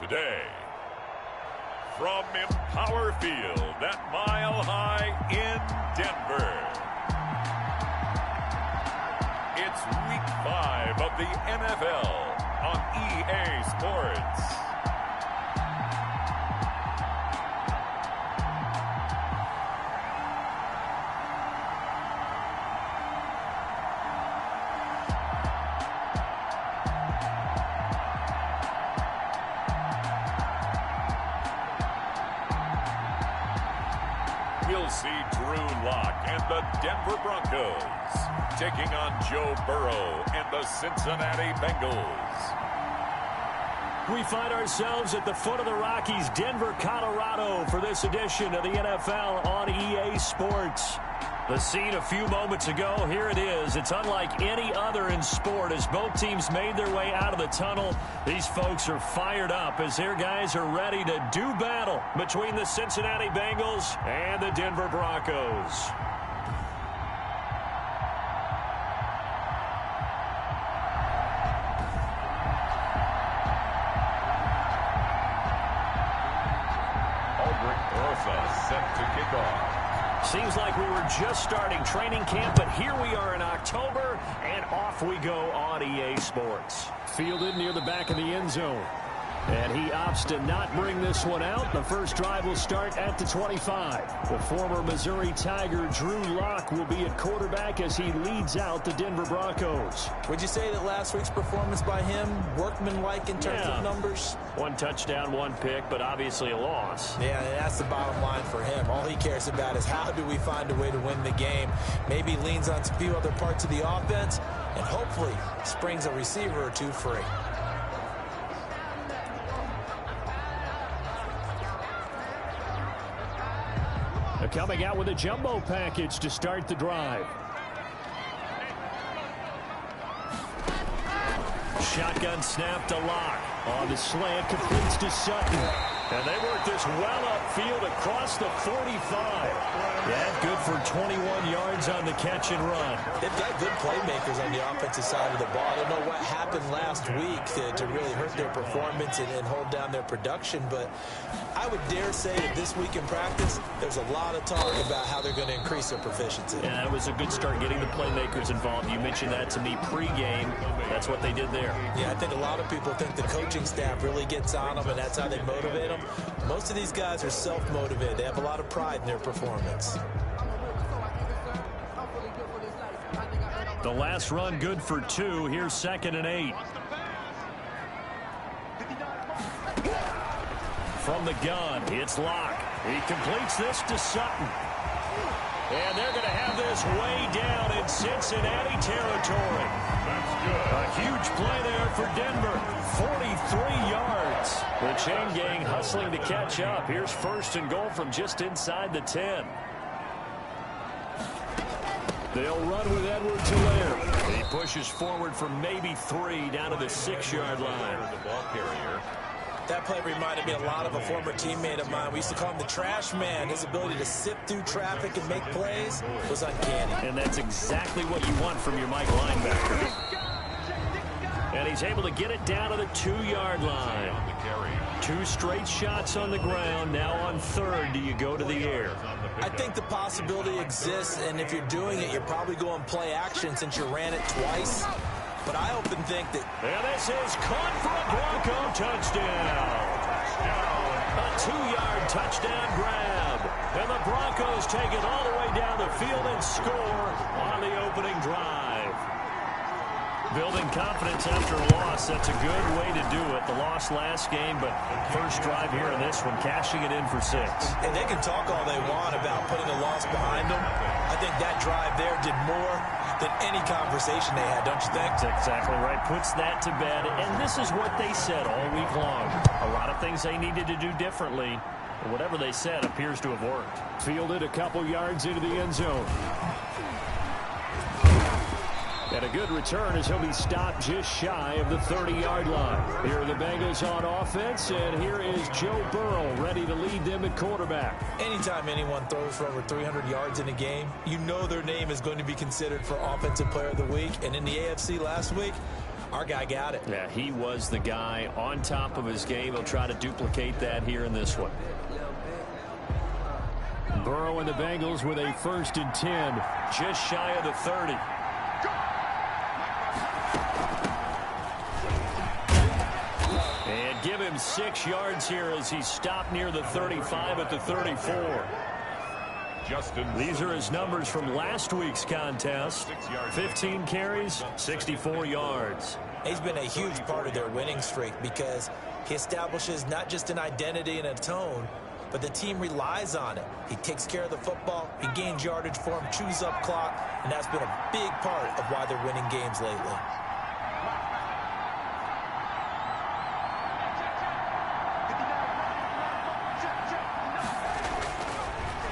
day. From Empower Field at Mile High in Denver, it's Week 5 of the NFL on EA Sports. We'll see Drew Lock and the Denver Broncos taking on Joe Burrow and the Cincinnati Bengals. We find ourselves at the foot of the Rockies, Denver, Colorado, for this edition of the NFL on EA Sports. The scene a few moments ago, here it is. It's unlike any other in sport as both teams made their way out of the tunnel. These folks are fired up as their guys are ready to do battle between the Cincinnati Bengals and the Denver Broncos. Set to kick off. Seems like we were just starting training camp, but here we are in October, and off we go on EA Sports. Fielded near the back of the end zone. And he opts to not bring this one out. The first drive will start at the 25. The former Missouri Tiger, Drew Lock, will be at quarterback as he leads out the Denver Broncos. Would you say that last week's performance by him, workmanlike in terms of numbers? One touchdown, one pick, but obviously a loss. Yeah, that's the bottom line for him. All he cares about is how do we find a way to win the game. Maybe leans on a few other parts of the offense, and hopefully springs a receiver or two free. Coming out with a jumbo package to start the drive. Shotgun snap to Lock. On the slant, completes to Sutton. And they work this well upfield across the 45. That good for 21 yards on the catch and run. They've got good playmakers on the offensive side of the ball. I don't know what happened last week to really hurt their performance and hold down their production, but I would dare say that this week in practice, there's a lot of talk about how they're going to increase their proficiency. Yeah, that was a good start getting the playmakers involved. You mentioned that to me pregame. That's what they did there. Yeah, I think a lot of people think the coaching staff really gets on them, and that's how they motivate them. Most of these guys are self-motivated. They have a lot of pride in their performance. The last run good for 2. Here's 2nd and 8. From the gun, it's Lock. He completes this to Sutton. And they're going to have this way down in Cincinnati territory. That's good. A huge play there for Denver. 43 yards. The chain gang hustling to catch up. Here's 1st and goal from just inside the 10. They'll run with Edwards-Helaire. He pushes forward for maybe 3 down to the 6-yard line. The ball carrier. That play reminded me a lot of a former teammate of mine. We used to call him the trash man. His ability to sift through traffic and make plays was uncanny. And that's exactly what you want from your Mike linebacker. And he's able to get it down to the 2-yard line. 2 straight shots on the ground. Now on 3rd, do you go to the air? I think the possibility exists, and if you're doing it, you're probably going play action since you ran it twice. But I often think that... And this is caught for a Bronco touchdown. A 2-yard touchdown grab. And the Broncos take it all the way down the field and score on the opening drive. Building confidence after a loss, that's a good way to do it. The loss last game, but first drive here in this one, cashing it in for 6. And they can talk all they want about putting a loss behind them. I think that drive there did more than any conversation they had, don't you think? That's exactly right. Puts that to bed. And this is what they said all week long. A lot of things they needed to do differently. Whatever they said appears to have worked. Fielded a couple yards into the end zone. And a good return as he'll be stopped just shy of the 30-yard line. Here are the Bengals on offense, and here is Joe Burrow ready to lead them at quarterback. Anytime anyone throws for over 300 yards in a game, you know their name is going to be considered for Offensive Player of the Week. And in the AFC last week, our guy got it. Yeah, he was the guy on top of his game. He'll try to duplicate that here in this one. Burrow and the Bengals with a 1st and 10. Just shy of the 30. And give him 6 yards here as he stopped near the 35 at the 34. These are his numbers from last week's contest. 15 carries, 64 yards. He's been a huge part of their winning streak because he establishes not just an identity and a tone, but the team relies on it. He takes care of the football, he gains yardage for him, chews up clock, and that's been a big part of why they're winning games lately.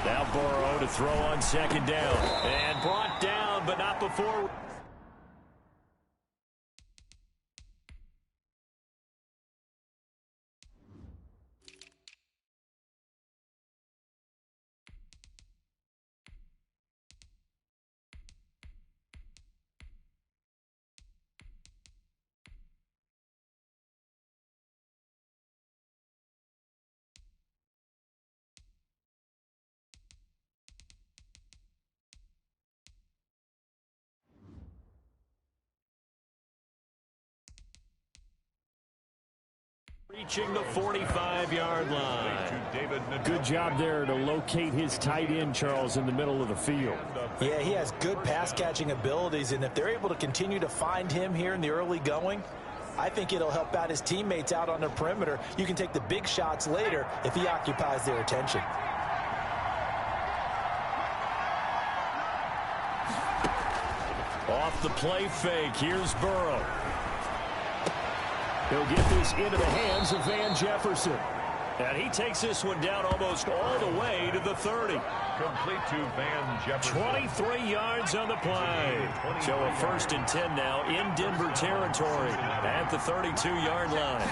Now Burrow to throw on 2nd down. And brought down, but not before. Reaching the 45-yard line. Good job there to locate his tight end, Charles, in the middle of the field. Yeah, he has good pass-catching abilities, and if they're able to continue to find him here in the early going, I think it'll help out his teammates out on the perimeter. You can take the big shots later if he occupies their attention. Off the play fake, here's Burrow. He'll get this into the hands of Van Jefferson. And he takes this one down almost all the way to the 30. Complete to Van Jefferson. 23 yards on the play. So a 1st and 10 now in Denver territory at the 32-yard line.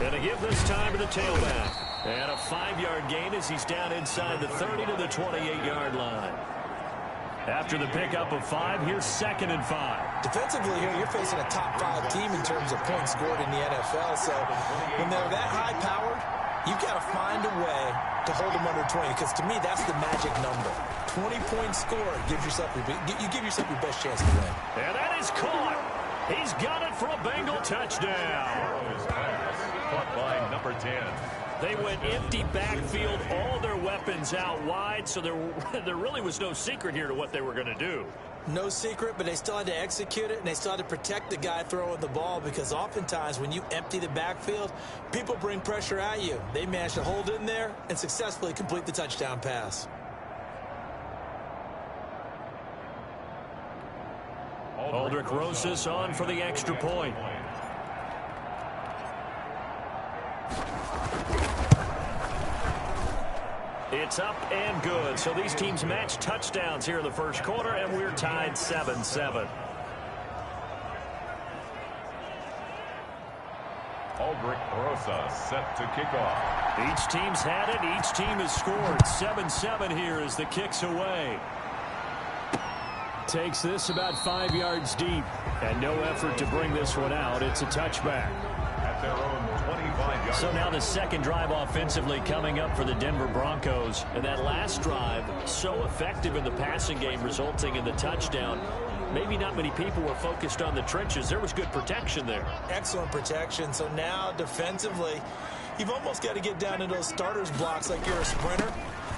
And to give this time to the tailback. And a 5-yard gain as he's down inside the 30 to the 28-yard line. After the pickup of 5, here's 2nd and 5. Defensively here, you're facing a top 5 team in terms of points scored in the NFL. So when they're that high-powered, you've got to find a way to hold them under 20. Because to me, that's the magic number. 20 points scored gives yourself your best chance to win. And that is caught. He's got it for a Bengal touchdown. Caught by number 10. They went empty backfield, all their weapons out wide, so there really was no secret here to what they were going to do. No secret, but they still had to execute it, and they still had to protect the guy throwing the ball, because oftentimes when you empty the backfield, people bring pressure at you. They managed to hold in there and successfully complete the touchdown pass. Aldrich Rosas on for the extra point. It's up and good. So these teams match touchdowns here in the first quarter, and we're tied 7-7. Aldrich Rosas set to kick off. Each team's had it. Each team has scored. 7-7 here as the kick's away. Takes this about 5 yards deep. And no effort to bring this one out. It's a touchback. At their own 25-yard. So now the second drive offensively coming up for the Denver Broncos. And that last drive, so effective in the passing game, resulting in the touchdown. Maybe not many people were focused on the trenches. There was good protection there. Excellent protection. So now defensively, you've almost got to get down into those starters blocks like you're a sprinter.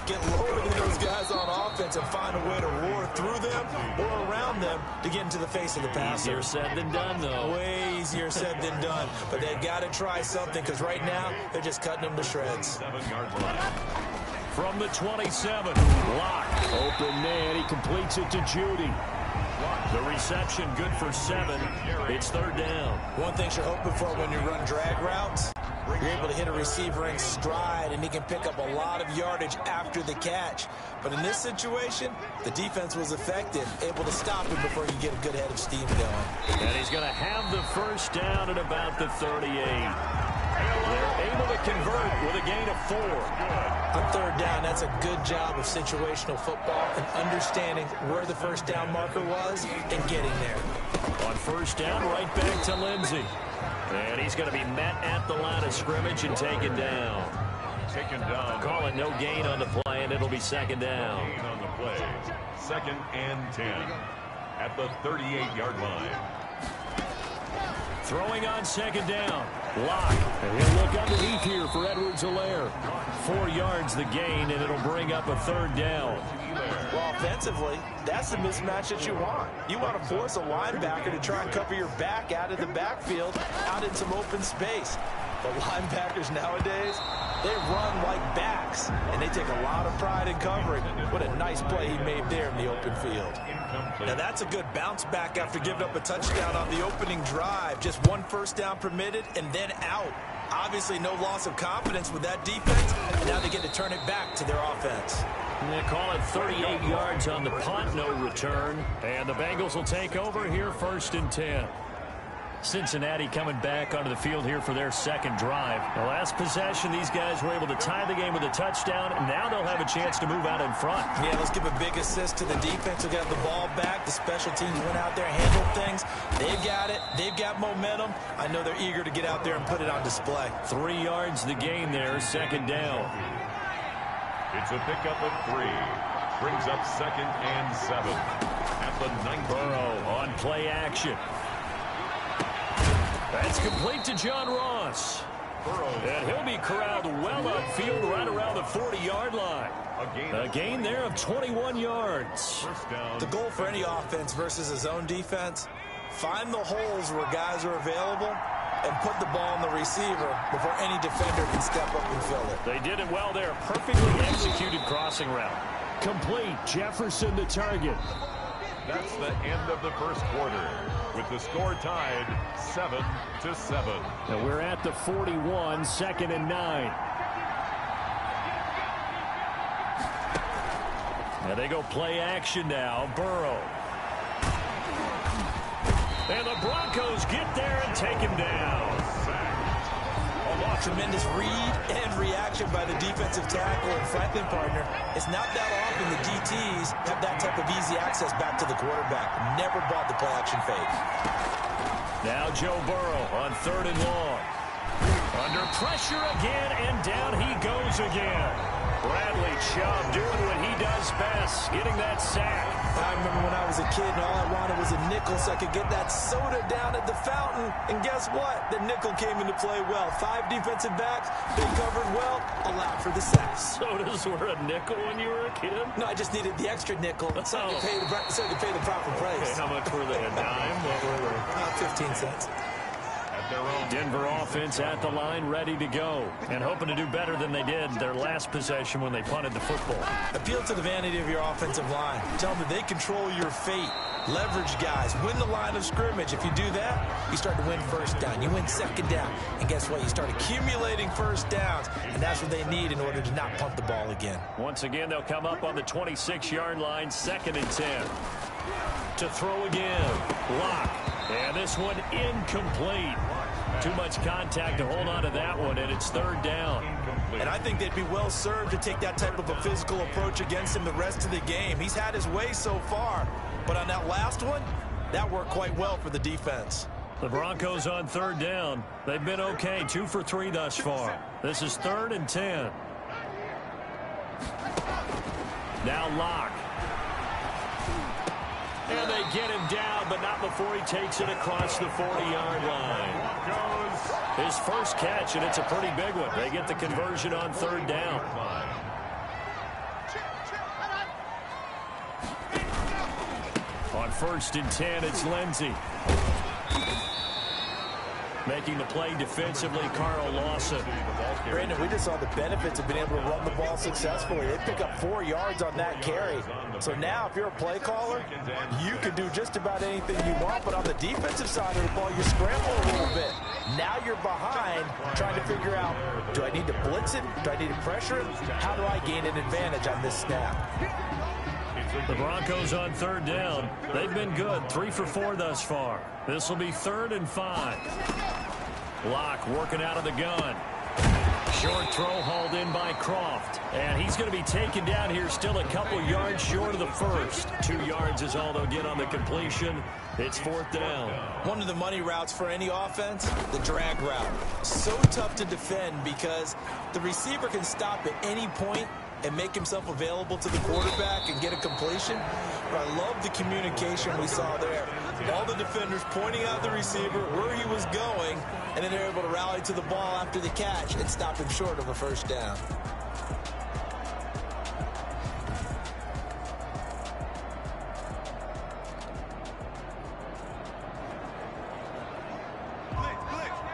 Get lower than those guys on offense and find a way to roar through them or around them to get into the face of the passer. Easier said than done, though. Way easier said than done. But they've got to try something, because right now they're just cutting them to shreds. 7-yard line. From the 27, Locke. Open man. He completes it to Judy. The reception good for 7. It's third down. One thing you're hoping for when you run drag routes, you're able to hit a receiver in stride, and he can pick up a lot of yardage after the catch. But in this situation, the defense was effective, able to stop him before you get a good head of steam going. And he's going to have the first down at about the 38. They're able to convert with a gain of 4. On third down, that's a good job of situational football and understanding where the first down marker was and getting there. On first down, right back to Lindsey. And he's going to be met at the line of scrimmage and taken down. Taken down. Call it no gain on the play, and it'll be second down. Gain on the play. 2nd and 10 at the 38-yard line. Throwing on second down. Lock. And he'll look underneath here for Edwards-Helaire. 4 yards the gain, and it'll bring up a third down. Well, offensively, that's the mismatch that you want. You want to force a linebacker to try and cover your back out of the backfield, out in some open space. But linebackers nowadays, they run like backs, and they take a lot of pride in covering. What a nice play he made there in the open field. Now, that's a good bounce back after giving up a touchdown on the opening drive. Just 1 first down permitted and then out. Obviously, no loss of confidence with that defense. Now they get to turn it back to their offense. And they call it 38 yards on the punt, no return. And the Bengals will take over here 1st and 10. Cincinnati coming back onto the field here for their second drive. The last possession, these guys were able to tie the game with a touchdown, and now they'll have a chance to move out in front. Yeah, let's give a big assist to the defense who got the ball back. The special teams went out there, handled things. They've got it. They've got momentum. I know they're eager to get out there and put it on display. 3 yards the gain there, second down. It's a pickup of 3. Brings up 2nd and 7 at the 9th. Burrow on play action. That's complete to John Ross. And he'll be corralled well upfield right around the 40-yard line. A gain there of 21 yards. The goal for any offense versus a zone defense, find the holes where guys are available and put the ball on the receiver before any defender can step up and fill it. They did it well there. Perfectly executed crossing route. Complete. Jefferson the target. That's the end of the first quarter, with the score tied 7-7. Now we're at the 41, 2nd and 9. Now they go play action now. Burrow. And the Broncos get there and take him down. Tremendous read and reaction by the defensive tackle and Franklin partner. It's not that often the DTs have that type of easy access back to the quarterback. Never bought the play action fake. Now Joe Burrow on 3rd and long. Under pressure again, and down he goes again. Bradley Chubb doing what he does best, getting that sack. I remember when I was a kid and all I wanted was a nickel so I could get that soda down at the fountain. And guess what? The nickel came into play well. 5 defensive backs, they covered well, allowed for the sack. Sodas were a nickel when you were a kid? No, I just needed the extra nickel so I could pay the proper price. Okay, how much were they? A dime? What were they? 15 cents. Denver offense at the line, ready to go, and hoping to do better than they did their last possession when they punted the football. Appeal to the vanity of your offensive line. Tell them that they control your fate. Leverage guys. Win the line of scrimmage. If you do that, you start to win first down. You win second down. And guess what? You start accumulating first downs, and that's what they need in order to not punt the ball again. Once again, they'll come up on the 26-yard line, 2nd and 10. To throw again. Lock. And this one incomplete. Too much contact to hold on to that one, and it's 3rd down. And I think they'd be well served to take that type of a physical approach against him the rest of the game. He's had his way so far, but on that last one, that worked quite well for the defense. The Broncos on 3rd down. They've been okay, 2 for 3 thus far. This is 3rd and 10. Now Lock. And they get him down, but not before he takes it across the 40-yard line. His first catch, and it's a pretty big one. They get the conversion on 3rd down. On 1st and 10, it's Lindsey. Making the play defensively, Carl Lawson. Brandon, we just saw the benefits of being able to run the ball successfully. They pick up 4 yards on that carry. So now, if you're a play caller, you can do just about anything you want. But on the defensive side of the ball, you scramble a little bit. Now you're behind, trying to figure out, do I need to blitz it? Do I need to pressure him? How do I gain an advantage on this snap? The Broncos on 3rd down. They've been good, 3 for 4 thus far. This will be 3rd and 5. Lock working out of the gun. Short throw hauled in by Croft. And he's going to be taken down here still a couple yards short of the first. 2 yards is all they'll get on the completion. It's 4th down. One of the money routes for any offense, the drag route. So tough to defend because the receiver can stop at any point and make himself available to the quarterback and get a completion. But I love the communication we saw there. All the defenders pointing out the receiver where he was going, and then they're able to rally to the ball after the catch and stop him short of a first down.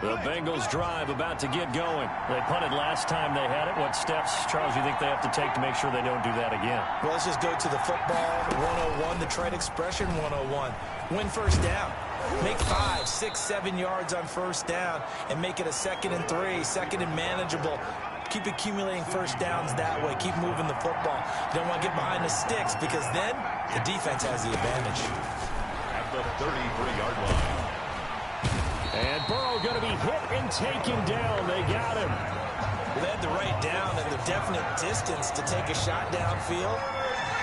The Bengals drive about to get going. They punted last time they had it. What steps, Charles, you think they have to take to make sure they don't do that again? Well, let's just go to the football 101, the trade expression 101. Win first down. Make 5, 6, 7 yards on first down and make it a 2nd and 3, 2nd and manageable. Keep accumulating first downs that way. Keep moving the football. You don't want to get behind the sticks because then the defense has the advantage. At the 33-yard line. And Burrow going to be hit and taken down. They got him. Well, they had the right down and the definite distance to take a shot downfield,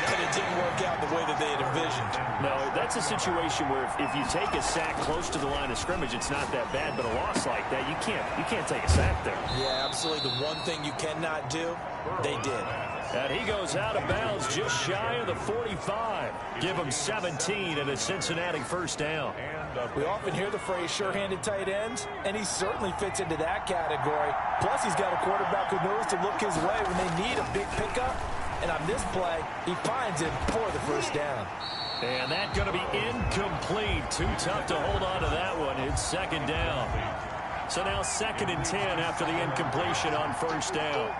but it didn't work out the way that they had envisioned. No, that's a situation where if you take a sack close to the line of scrimmage, it's not that bad, but a loss like that, you can't take a sack there. Yeah, absolutely. The one thing you cannot do, they did. And he goes out of bounds just shy of the 45. Give him 17 and a Cincinnati first down. We often hear the phrase sure-handed tight ends, and he certainly fits into that category. Plus, he's got a quarterback who knows to look his way when they need a big pickup. And on this play, he finds him for the first down. And that's going to be incomplete. Too tough to hold on to that one. It's 2nd down. So now 2nd and 10 after the incompletion on first down.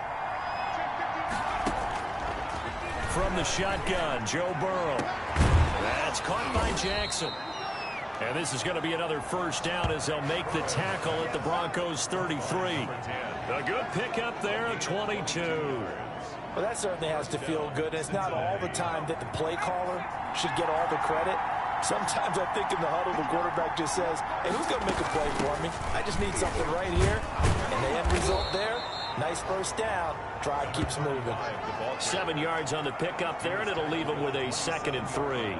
From the shotgun, Joe Burrow. That's caught by Jackson. And this is going to be another first down as they'll make the tackle at the Broncos 33. A good pickup there at 22. Well, that certainly has to feel good. And it's not all the time that the play caller should get all the credit. Sometimes I think in the huddle, the quarterback just says, hey, who's going to make a play for me? I just need something right here. And the end result there, nice first down. Drive keeps moving. 7 yards on the pickup there, and it'll leave them with a 2nd and 3.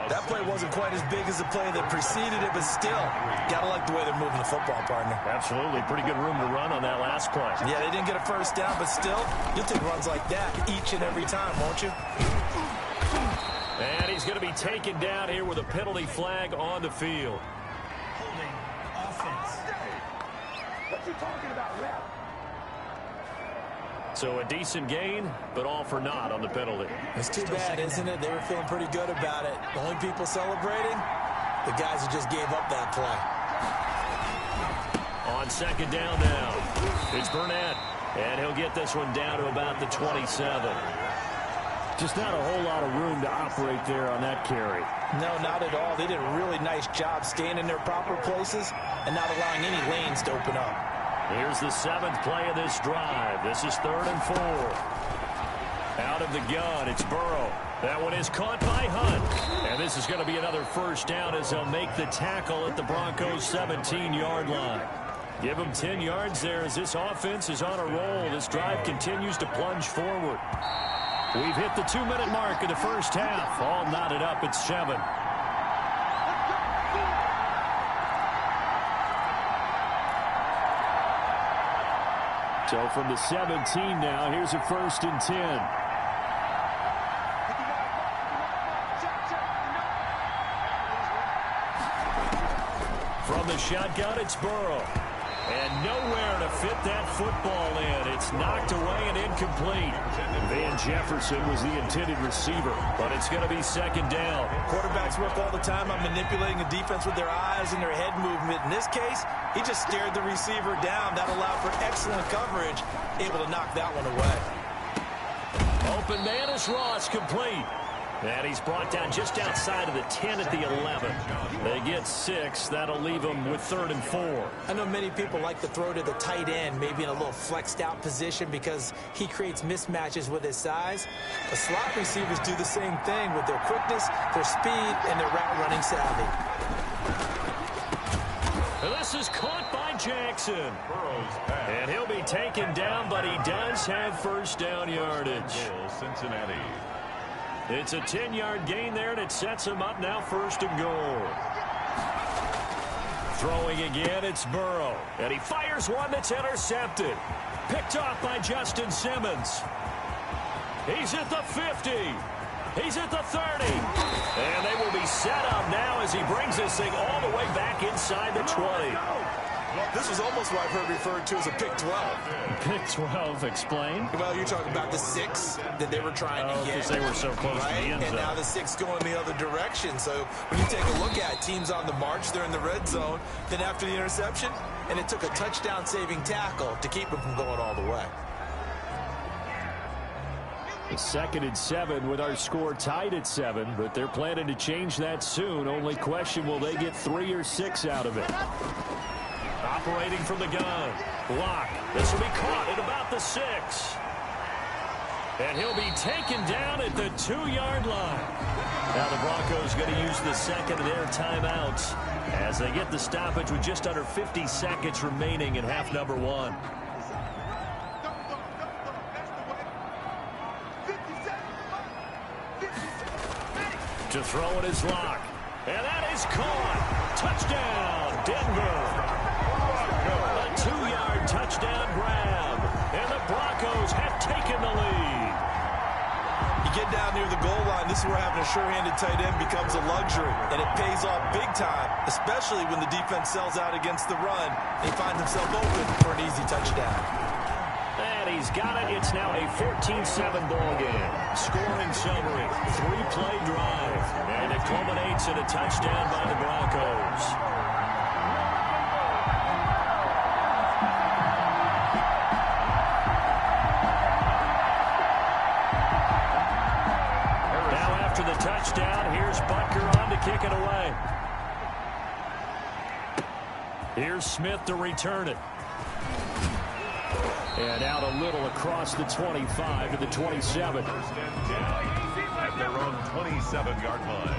That play wasn't quite as big as the play that preceded it, but still, got to like the way they're moving the football, partner. Absolutely. Pretty good room to run on that last play. Yeah, they didn't get a first down, but still, you'll take runs like that each and every time, won't you? And he's going to be taken down here with a penalty flag on the field. Holding offense. What you talking about, ref? So a decent gain, but all for naught on the penalty. It's too bad, isn't it? They were feeling pretty good about it. The only people celebrating, the guys who just gave up that play. On 2nd down now, it's Burnett, and he'll get this one down to about the 27. Just not a whole lot of room to operate there on that carry. No, not at all. They did a really nice job staying in their proper places and not allowing any lanes to open up. Here's the 7th play of this drive. This is 3rd and 4. Out of the gun, it's Burrow. That one is caught by Hunt. And this is going to be another first down as they'll make the tackle at the Broncos' 17-yard line. Give them 10 yards there as this offense is on a roll. This drive continues to plunge forward. We've hit the 2-minute mark of the first half. All knotted up at 7. So from the 17 now, here's a 1st and 10. From the shotgun, it's Burrow. And nowhere to fit that football in. It's knocked away and incomplete. Van Jefferson was the intended receiver, but it's going to be 2nd down. Quarterbacks work all the time on manipulating the defense with their eyes and their head movement. In this case, he just stared the receiver down. That allowed for excellent coverage, able to knock that one away. Open man is Ross, complete. And he's brought down just outside of the 10 at the 11. They get 6. That'll leave them with 3rd and 4. I know many people like to throw to the tight end, maybe in a little flexed out position because he creates mismatches with his size. But slot receivers do the same thing with their quickness, their speed, and their route running savvy. And this is caught by Jackson. And he'll be taken down, but he does have first down yardage. Cincinnati. It's a 10-yard gain there, and it sets him up now 1st and goal. Throwing again, it's Burrow. And he fires one that's intercepted. Picked off by Justin Simmons. He's at the 50. He's at the 30. And they will be set up now as he brings this thing all the way back inside the 20. This was almost what I've heard referred to as a pick 12. Pick 12, explain. Well, you're talking about the 6 that they were trying to get. Because they were so close to the end zone. And now the 6 going the other direction. So when you take a look at teams on the march, they're in the red zone. Then after the interception, and it took a touchdown-saving tackle to keep them from going all the way. It's 2nd and 7 with our score tied at 7, but they're planning to change that soon. Only question, will they get 3 or 6 out of it? Operating from the gun. Block. This will be caught at about the 6. And he'll be taken down at the 2-yard line. Now the Broncos going to use the second of their timeouts as they get the stoppage with just under 50 seconds remaining in half number 1. To throw it is Locke. And that is caught. Touchdown, Denver. A 2-yard touchdown grab. And the Broncos have taken the lead. You get down near the goal line, this is where having a sure-handed tight end becomes a luxury. And it pays off big time, especially when the defense sells out against the run. He finds himself open for an easy touchdown. And he's got it. It's now a 14-7 ball game. Scoring summary, 3-play drive. And it culminates in a touchdown by the Broncos. Now after the touchdown, here's Butker on to kick it away. Here's Smith to return it. And out a little across the 25 to the 27. At their own 27-yard line.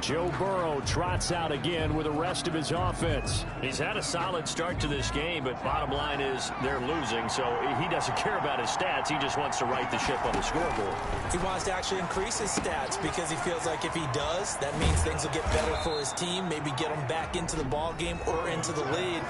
Joe Burrow trots out again with the rest of his offense. He's had a solid start to this game, but bottom line is they're losing, so he doesn't care about his stats. He just wants to right the ship on the scoreboard. He wants to actually increase his stats because he feels like if he does, that means things will get better for his team, maybe get him back into the ball game or into the lead.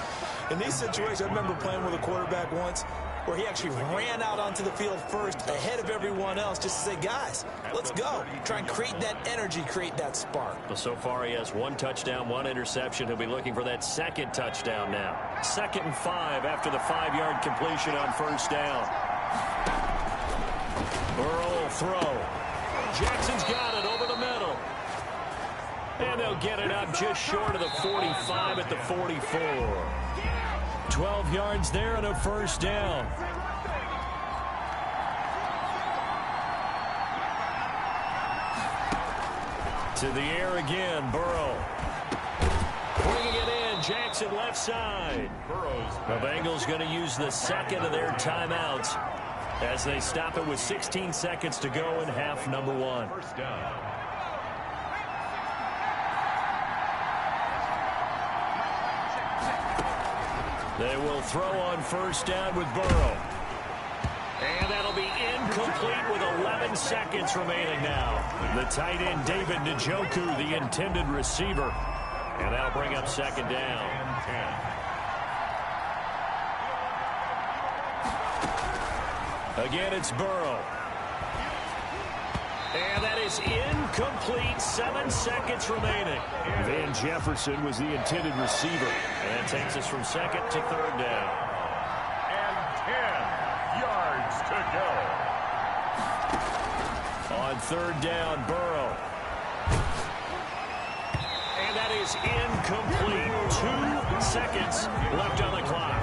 In these situations, I remember playing with a quarterback once where he actually ran out onto the field first ahead of everyone else just to say, guys, let's go. Try and create that energy, create that spark. Well, so far he has 1 touchdown, 1 interception. He'll be looking for that 2nd touchdown now. 2nd and 5 after the 5-yard completion on 1st down. Burrow will throw. Jackson's got it over the middle. And they'll get it up just short of the 45 at the 44. 12 yards there and a 1st down. To the air again, Burrow. Bringing it in, Jackson left side. The Bengals going to use the 2nd of their timeouts as they stop it with 16 seconds to go in half number 1. 1st down. They will throw on 1st down with Burrow. And that'll be incomplete with 11 seconds remaining now. The tight end, David Njoku, the intended receiver. And that'll bring up 2nd down. Again, it's Burrow. And that is incomplete. 7 seconds remaining. Van Jefferson was the intended receiver. And that takes us from 2nd to 3rd down. And 10 yards to go. On 3rd down, Burrow. And that is incomplete. 2 seconds left on the clock.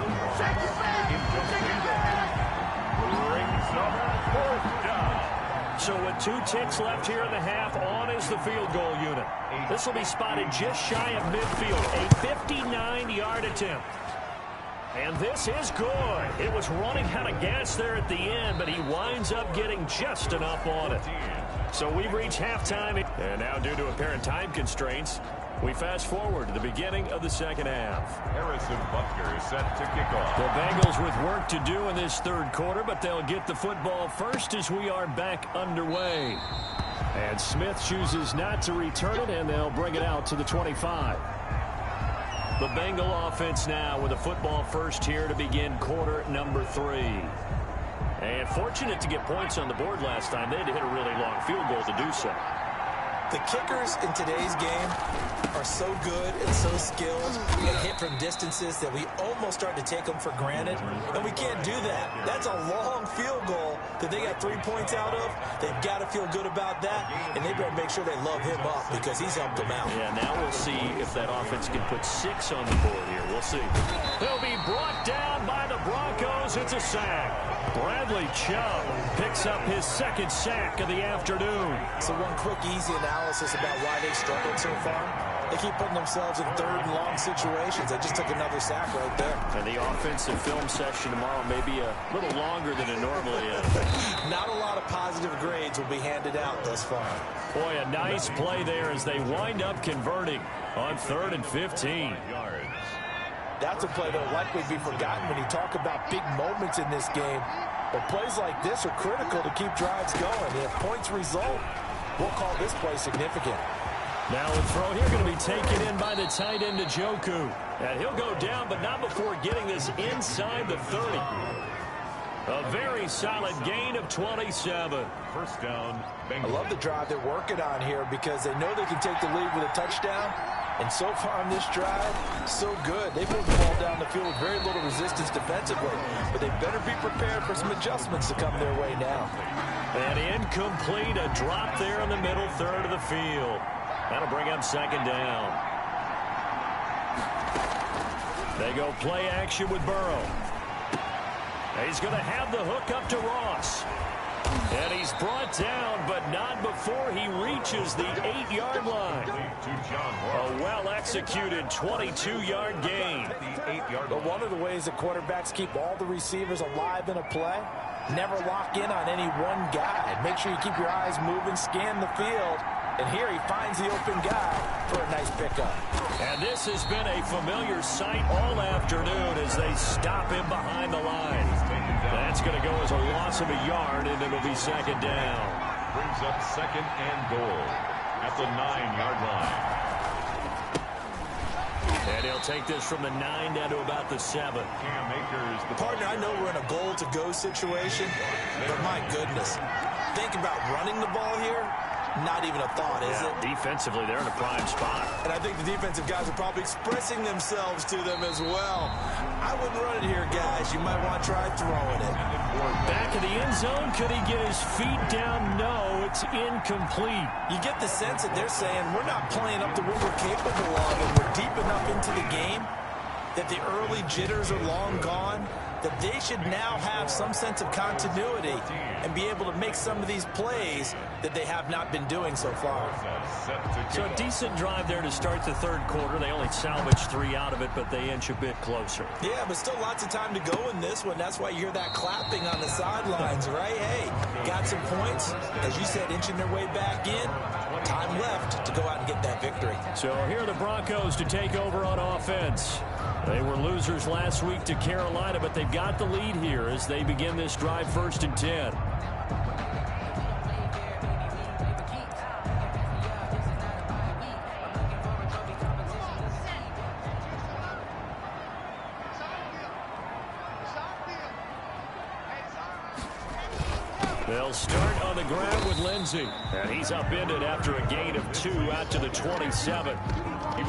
Brings up 4th down. So with 2 ticks left here in the half, on is the field goal unit. This will be spotted just shy of midfield. A 59-yard attempt. And this is good. It was running out of gas there at the end, but he winds up getting just enough on it. So we've reached halftime. And now, due to apparent time constraints, We fast forward to the beginning of the second half. Harrison Butker is set to kick off. The Bengals with work to do in this third quarter, but they'll get the football first as we are back underway. And Smith chooses not to return it, and they'll bring it out to the 25. The Bengal offense now with a football first here to begin quarter number 3. And fortunate to get points on the board last time. They had to hit a really long field goal to do so. The kickers in today's game are so good and so skilled and hit from distances that we almost start to take them for granted. And we can't do that. That's a long field goal that they got 3 points out of. They've got to feel good about that, and they better make sure they love him up because he's helped them out. Yeah, now we'll see if that offense can put 6 on the board here. We'll see. They'll be brought down by the Broncos. It's a sack. Bradley Chubb picks up his second sack of the afternoon. So one quick, easy analysis about why they've struggled so far. They keep putting themselves in third and long situations. They just took another sack right there. And the offensive film session tomorrow may be a little longer than it normally is. Not a lot of positive grades will be handed out thus far. Boy, a nice play there as they wind up converting on 3rd and 15. That's a play that will likely be forgotten when you talk about big moments in this game. But plays like this are critical to keep drives going. And if points result, we'll call this play significant. Now a throw here going to be taken in by the tight end Njoku. And he'll go down, but not before getting this inside the 30. A very solid gain of 27. First down, I love the drive they're working on here because they know they can take the lead with a touchdown. And so far on this drive, so good. They moved the ball down the field with very little resistance defensively. But they better be prepared for some adjustments to come their way now. And incomplete, a drop there in the middle third of the field. That'll bring up second down. They go play action with Burrow. He's going to have the hook up to Ross. And he's brought down, but not before he reaches the 8-yard line. A well-executed 22-yard gain. But one of the ways that quarterbacks keep all the receivers alive in a play, never lock in on any one guy. Make sure you keep your eyes moving, scan the field. And here he finds the open guy for a nice pickup. And this has been a familiar sight all afternoon as they stop him behind the line. That's going to go as a loss of a yard, and it'll be second down. Brings up second and goal at the 9-yard line. And he'll take this from the 9 down to about the 7. Cam Akers, the Partner, I know we're in a goal-to-go situation, but my goodness, think about running the ball here. Not even a thought, is it? Defensively, they're in a prime spot. And I think the defensive guys are probably expressing themselves to them as well. I wouldn't run it here, guys. You might want to try throwing it. Back in the end zone. Could he get his feet down? No, it's incomplete. You get the sense that they're saying we're not playing up to what we're capable of, and we're deep enough into the game that the early jitters are long gone, that they should now have some sense of continuity and be able to make some of these plays that they have not been doing so far. So a decent drive there to start the third quarter. They only salvaged 3 out of it, but they inch a bit closer. Yeah, but still lots of time to go in this one. That's why you hear that clapping on the sidelines, right? Hey, got some points. As you said, inching their way back in. Time left to go out and get that victory. So here are the Broncos to take over on offense. They were losers last week to Carolina, but they've got the lead here as they begin this drive 1st and 10. They'll start on the ground with Lindsey. And he's upended after a gain of 2 out to the 27.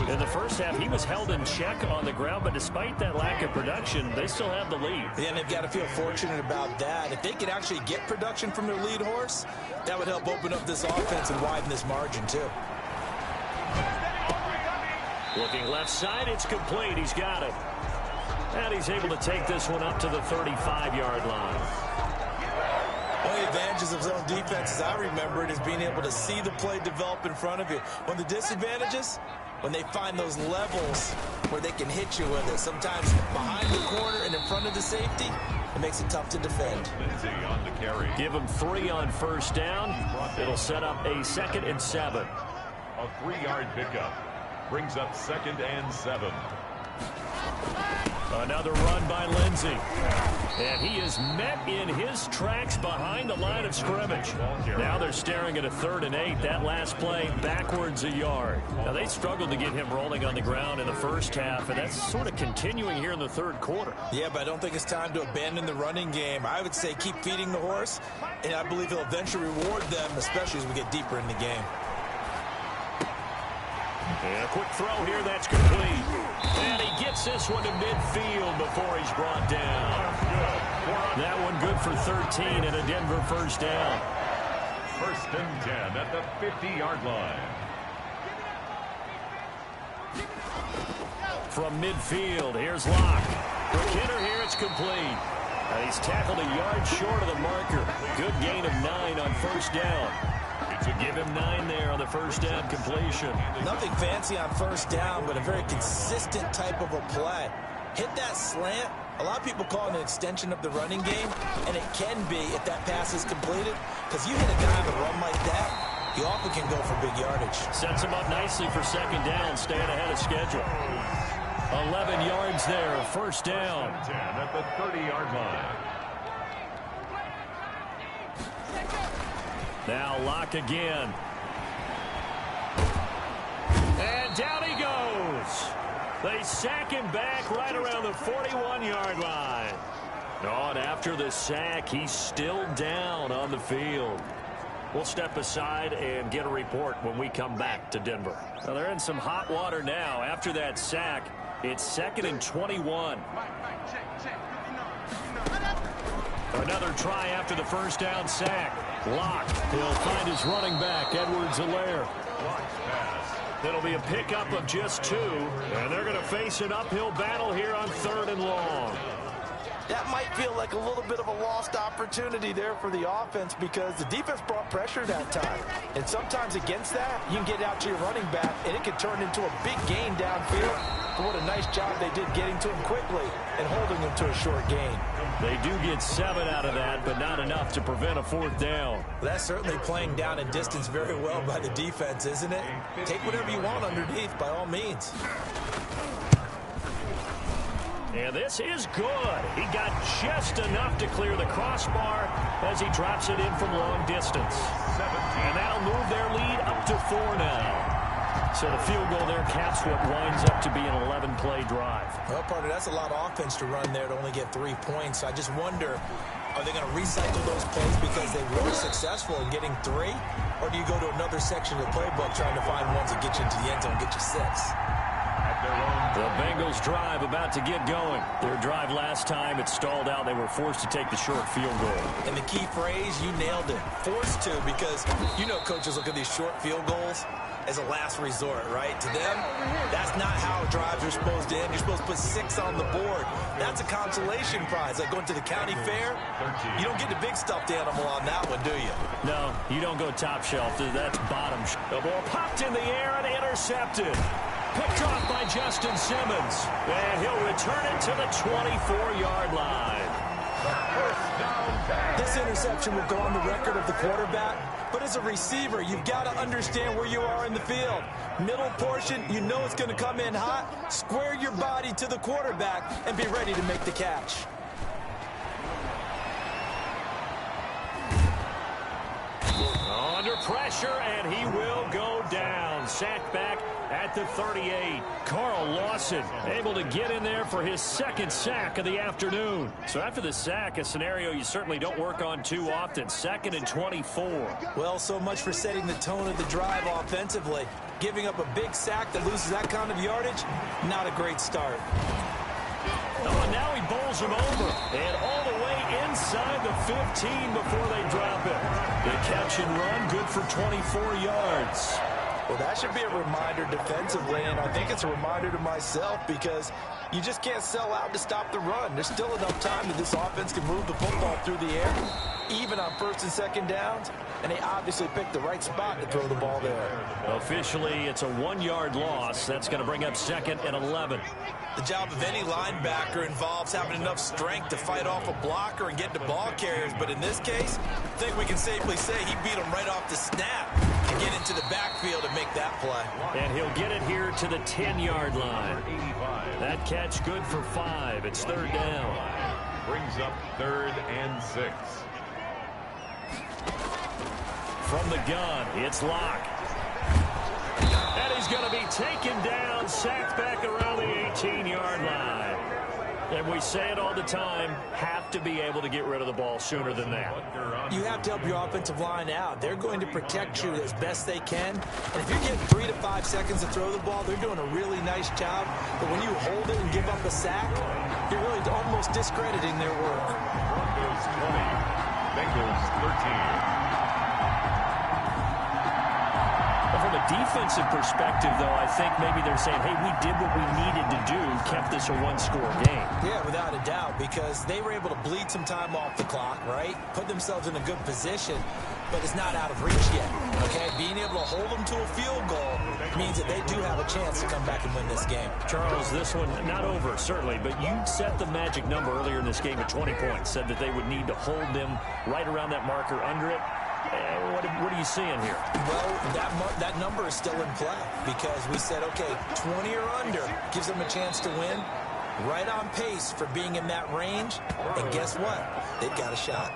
In the first half, he was held in check on the ground, but despite that lack of production, they still have the lead. Yeah, and they've got to feel fortunate about that. If they could actually get production from their lead horse, that would help open up this offense and widen this margin, too. Looking left side, it's complete. He's got it. And he's able to take this one up to the 35-yard line. One of the advantages of zone defense, as I remember it, is being able to see the play develop in front of you. One of the disadvantages, when they find those levels where they can hit you with it. Sometimes behind the corner and in front of the safety, it makes it tough to defend. Lindsey on the carry. Give him 3 on first down. It'll set up a 2nd and 7. A 3-yard pickup. Brings up 2nd and 7. Another run by Lindsey. And he is met in his tracks behind the line of scrimmage. Now they're staring at a 3rd and 8. That last play backwards a yard. Now they struggled to get him rolling on the ground in the first half, and that's sort of continuing here in the 3rd quarter. Yeah, but I don't think it's time to abandon the running game. I would say keep feeding the horse, and I believe he'll eventually reward them, especially as we get deeper in the game. And a quick throw here, that's complete. And he gets this one to midfield before he's brought down. That one good for 13 and a Denver first down. 1st and 10 at the 50-yard line. From midfield, here's Locke. Quick hitter here, it's complete. He's tackled a yard short of the marker. Good gain of 9 on first down. To give him 9 there on the first down completion. Nothing fancy on first down, but a very consistent type of a play. Hit that slant. A lot of people call it an extension of the running game, and it can be if that pass is completed, because you hit a guy on the run like that, he often can go for big yardage. Sets him up nicely for 2nd down, staying ahead of schedule. 11 yards there, first down. 10 at the 30-yard line. Now Locke again. And down he goes. They sack him back right around the 41-yard line. Oh, and after the sack, he's still down on the field. We'll step aside and get a report when we come back to Denver. Well, they're in some hot water now. After that sack, it's 2nd and 21. Another try after the first down sack. Locke, he'll find his running back, Edwards-Helaire. It'll be a pickup of just 2, and they're going to face an uphill battle here on 3rd and long. That might feel like a little bit of a lost opportunity there for the offense because the defense brought pressure that time. And sometimes against that, you can get out to your running back, and it can turn into a big gain downfield. But what a nice job they did getting to him quickly and holding him to a short gain. They do get 7 out of that, but not enough to prevent a 4th down. That's certainly playing down in distance very well by the defense, isn't it? Take whatever you want underneath by all means. And this is good. He got just enough to clear the crossbar as he drops it in from long distance. And that'll move their lead up to 4 now. So the field goal there caps what winds up to be an 11-play drive. Well, partner, that's a lot of offense to run there to only get 3 points. I just wonder, are they going to recycle those plays because they were successful in getting 3? Or do you go to another section of the playbook trying to find ones that get you into the end zone and get you 6? The Bengals drive about to get going. Their drive last time, it stalled out. They were forced to take the short field goal. And the key phrase, you nailed it. Forced to, because you know coaches look at these short field goals as a last resort, right? To them, that's not how drives are supposed to end. You're supposed to put 6 on the board. That's a consolation prize. Like going to the county fair, you don't get the big stuffed animal on that one, do you? No, you don't go top shelf. That's bottom shelf. The ball popped in the air and intercepted. Picked off by Justin Simmons. And he'll return it to the 24-yard line. This interception will go on the record of the quarterback, but as a receiver, you've got to understand where you are in the field. Middle portion, you know it's going to come in hot. Square your body to the quarterback and be ready to make the catch. Under pressure, and he will go down. Sacked back at the 38. Carl Lawson able to get in there for his 2nd sack of the afternoon. So after the sack, a scenario you certainly don't work on too often. 2nd and 24. Well, so much for setting the tone of the drive offensively. Giving up a big sack that loses that kind of yardage, not a great start. Oh, and now he bowls him over. And all the way inside the 15 before they drop it. The catch and run, good for 24 yards. Well, that should be a reminder defensively, and I think it's a reminder to myself because you just can't sell out to stop the run. There's still enough time that this offense can move the football through the air. even on first and second downs, and they obviously picked the right spot to throw the ball there. Officially, it's a 1-yard loss. That's going to bring up 2nd and 11. The job of any linebacker involves having enough strength to fight off a blocker and get to ball carriers. But in this case, I think we can safely say he beat him right off the snap to get into the backfield and make that play. And he'll get it here to the 10-yard line. That catch good for 5. It's 3rd down. Brings up 3rd and 6. From the gun, it's Locke. And he's going to be taken down, sacked back around the 18-yard line. And we say it all the time, have to be able to get rid of the ball sooner than that. You have to help your offensive line out. They're going to protect you as best they can. And if you're getting 3 to 5 seconds to throw the ball, they're doing a really nice job. But when you hold it and give up a sack, you're really almost discrediting their work. Broncos 20, Bengals 13. From a defensive perspective, though, I think maybe they're saying, hey, we did what we needed to do, kept this a 1-score game. Yeah, without a doubt, because they were able to bleed some time off the clock, right? Put themselves in a good position, but it's not out of reach yet, okay? Being able to hold them to a field goal means that they do have a chance to come back and win this game. Charles, this one, not over, certainly, but you set the magic number earlier in this game at 20 points, said that they would need to hold them right around that marker under it. What are you seeing here? Well, that number is still in play because we said, okay, 20 or under gives them a chance to win. Right on pace for being in that range. And guess what? They've got a shot.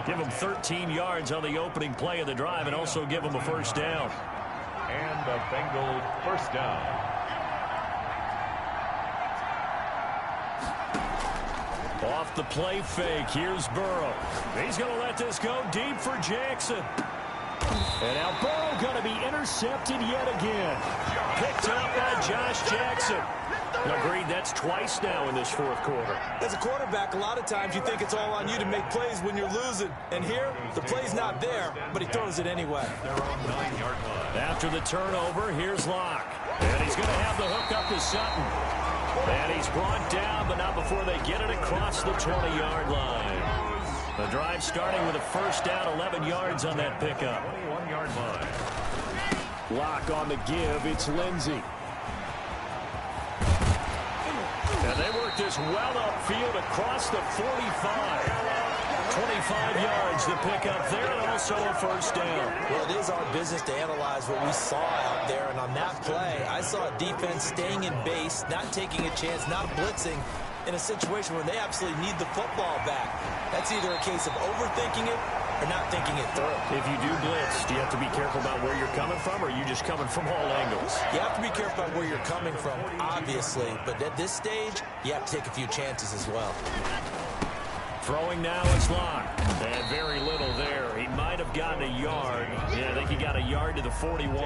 Give them 13 yards on the opening play of the drive and also give them a 1st down. And the Bengals 1st down. Off the play fake, here's Burrow. He's going to let this go deep for Jackson. And now Burrow going to be intercepted yet again. Picked up by Josh Jackson. Agreed, that's twice now in this 4th quarter. As a quarterback, a lot of times you think it's all on you to make plays when you're losing. And here, the play's not there, but he throws it anyway. They're on 9-yard line. After the turnover, here's Locke. And he's going to have the hook up to Sutton. And he's brought down, but not before they get it across the 20-yard line. The drive starting with a 1st down, 11 yards on that pickup. 21-yard line. Locke on the give. It's Lindsey. And they work this well upfield across the 45. 25 yards to pick up there, and also a 1st down. Well, it is our business to analyze what we saw out there, and on that play, I saw a defense staying in base, not taking a chance, not blitzing in a situation where they absolutely need the football back. That's either a case of overthinking it or not thinking it through. If you do blitz, do you have to be careful about where you're coming from, or are you just coming from all angles? You have to be careful about where you're coming from, obviously, but at this stage, you have to take a few chances as well. Throwing now, it's Locke. And very little there. He might have gotten a yard. Yeah, I think he got a yard to the 41.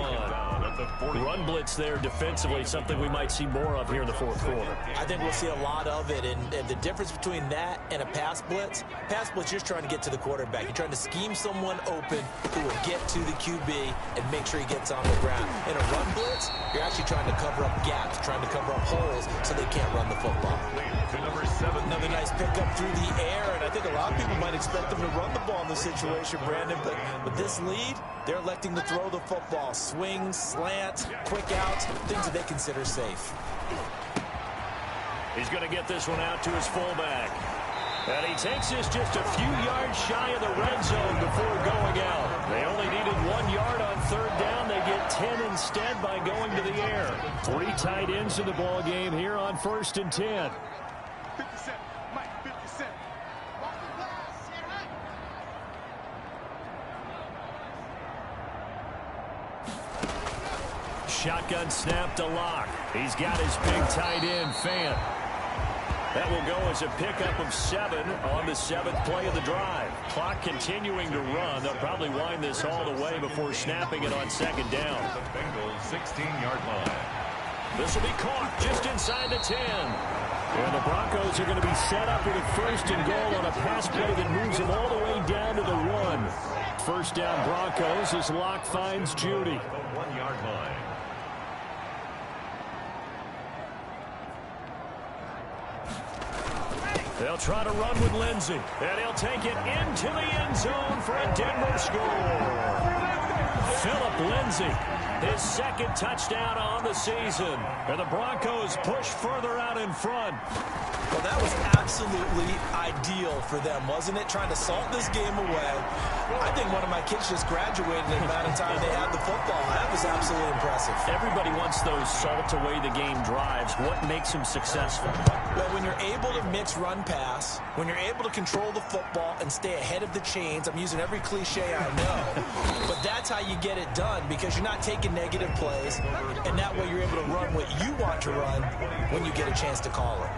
Run blitz there defensively, something we might see more of here in the 4th quarter. I think we'll see a lot of it, and the difference between that and a pass blitz, you're just trying to get to the quarterback. You're trying to scheme someone open who will get to the QB and make sure he gets on the ground. In a run blitz, you're actually trying to cover up gaps, trying to cover up holes so they can't run the football. To number 7. Another nice pickup through the air, and I think a lot of people might expect them to run the ball in this situation, Brandon, but with this lead, they're electing to throw the football. Swings, slants, quick outs, things that they consider safe. He's going to get this one out to his fullback. And he takes this just a few yards shy of the red zone before going out. They only needed 1 yard on 3rd down. They get 10 instead by going to the air. 3 tight ends in the ball game here on 1st and 10. 57, Mike, 57. Shotgun snap to Locke. He's got his big tight end, Fant. That will go as a pickup of 7 on the 7th play of the drive. Clock continuing to run. They'll probably wind this all the way before snapping it on 2nd down. The Bengals 16-yard line. This will be caught just inside the 10. And the Broncos are going to be set up with a 1st and goal on a pass play that moves them all the way down to the 1. 1st down Broncos as Locke finds Judy. The 1-yard line. They'll try to run with Lindsey, and he'll take it into the end zone for a Denver score. Philip Lindsey, his second touchdown on the season, and the Broncos push further out in front. Well, that was absolutely ideal for them, wasn't it? Trying to salt this game away. I think one of my kids just graduated in the amount of time they had the football. That was absolutely impressive. Everybody wants those salt away the game drives. What makes them successful? Well, when you're able to mix run-pass, when you're able to control the football and stay ahead of the chains, I'm using every cliche I know, but that's how you get it done because you're not taking negative plays, and that way you're able to run what you want to run when you get a chance to call it.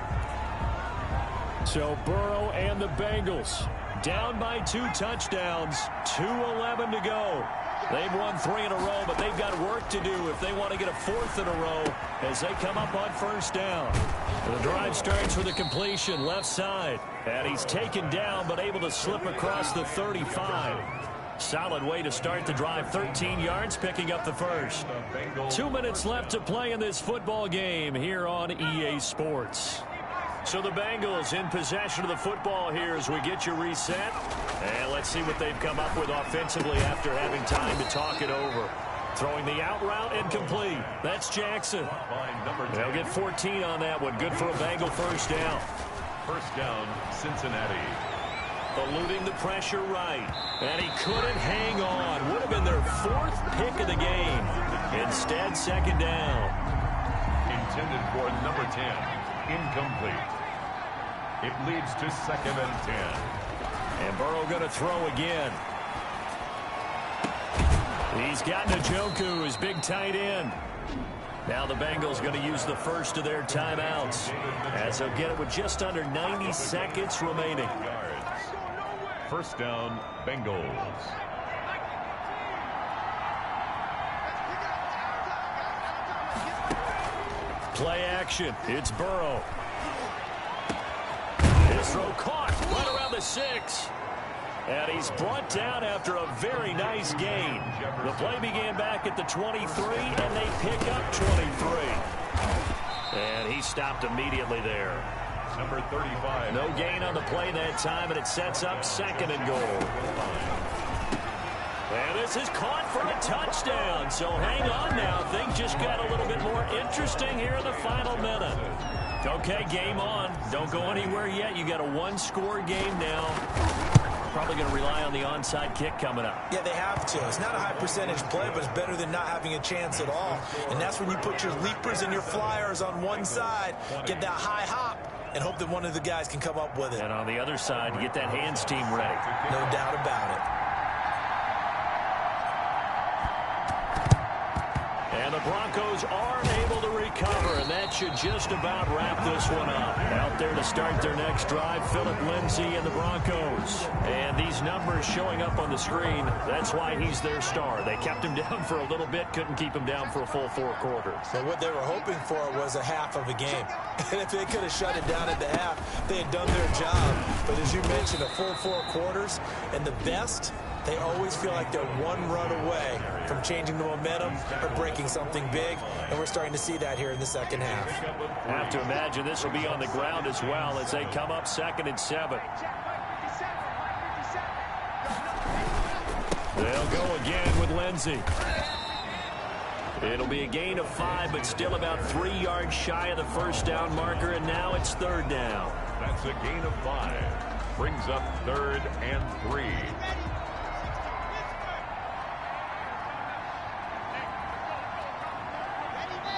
So Burrow and the Bengals down by 2 touchdowns, 2:11 to go. They've won 3 in a row, but they've got work to do if they want to get a 4th in a row as they come up on first down. The drive starts with a completion left side, and he's taken down but able to slip across the 35. Solid way to start the drive, 13 yards, picking up the first. 2 minutes left to play in this football game here on EA Sports. So the Bengals in possession of the football here as we get you reset. And let's see what they've come up with offensively after having time to talk it over. Throwing the out route and complete. That's Jackson. They'll get 14 on that one. Good for a Bengal first down. First down, Cincinnati. Eluding the pressure right. And he couldn't hang on. Would have been their 4th pick of the game. Instead, second down. Intended for number 10. Incomplete. It leads to 2nd and 10. And Burrow going to throw again. He's got Njoku, his big tight end. Now the Bengals going to use the first of their timeouts as they'll get it with just under 90 seconds remaining. First down, Bengals. Play action. It's Burrow. His throw caught right around the 6. And he's brought down after a very nice gain. The play began back at the 23, and they pick up 23. And he stopped immediately there. Number 35. No gain on the play that time, and it sets up 2nd and goal. And this is caught for a touchdown. So hang on now. Things just got a little bit more interesting here in the final minute. Okay, game on. Don't go anywhere yet. You got a 1-score game now. Probably going to rely on the onside kick coming up. Yeah, they have to. It's not a high percentage play, but it's better than not having a chance at all. And that's when you put your leapers and your flyers on one side, get that high hop, and hope that one of the guys can come up with it. And on the other side, get that hands team ready. No doubt about it. And the Broncos aren't able to recover, and that should just about wrap this one up. Out there to start their next drive, Philip Lindsey and the Broncos. And these numbers showing up on the screen, that's why he's their star. They kept him down for a little bit, couldn't keep him down for a full 4 quarters. So what they were hoping for was a half of a game. And if they could have shut it down at the half, they had done their job. But as you mentioned, a full 4 quarters, and the best, they always feel like they're one run away from changing the momentum or breaking something big, and we're starting to see that here in the second half. I have to imagine this will be on the ground as well as they come up 2nd and 7. They'll go again with Lindsey. It'll be a gain of 5, but still about 3 yards shy of the first down marker, and now it's 3rd down. That's a gain of 5. Brings up 3rd and 3.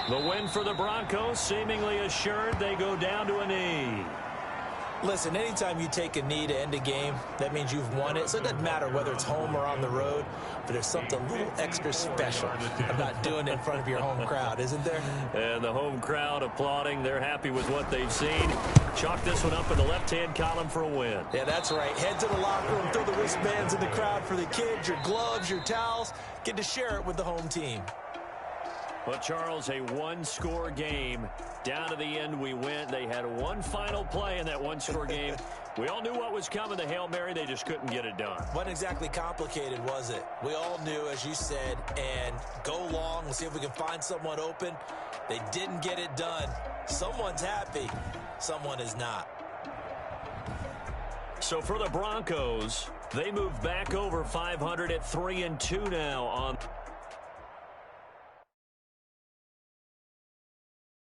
The win for the Broncos seemingly assured. They go down to a knee. Listen, anytime you take a knee to end a game, that means you've won it. So it doesn't matter whether it's home or on the road, but there's something a little extra special about doing it in front of your home crowd, isn't there? And the home crowd applauding. They're happy with what they've seen. Chalk this one up in the left-hand column for a win. Yeah, that's right. Head to the locker room, throw the wristbands in the crowd for the kids, your gloves, your towels. Get to share it with the home team. Well, Charles, a 1-score game. Down to the end we went. They had one final play in that 1-score game. We all knew what was coming, the Hail Mary. They just couldn't get it done. Wasn't exactly complicated, was it? We all knew, as you said, and go long and see if we can find someone open. They didn't get it done. Someone's happy. Someone is not. So for the Broncos, they move back over 500 at 3-2 now on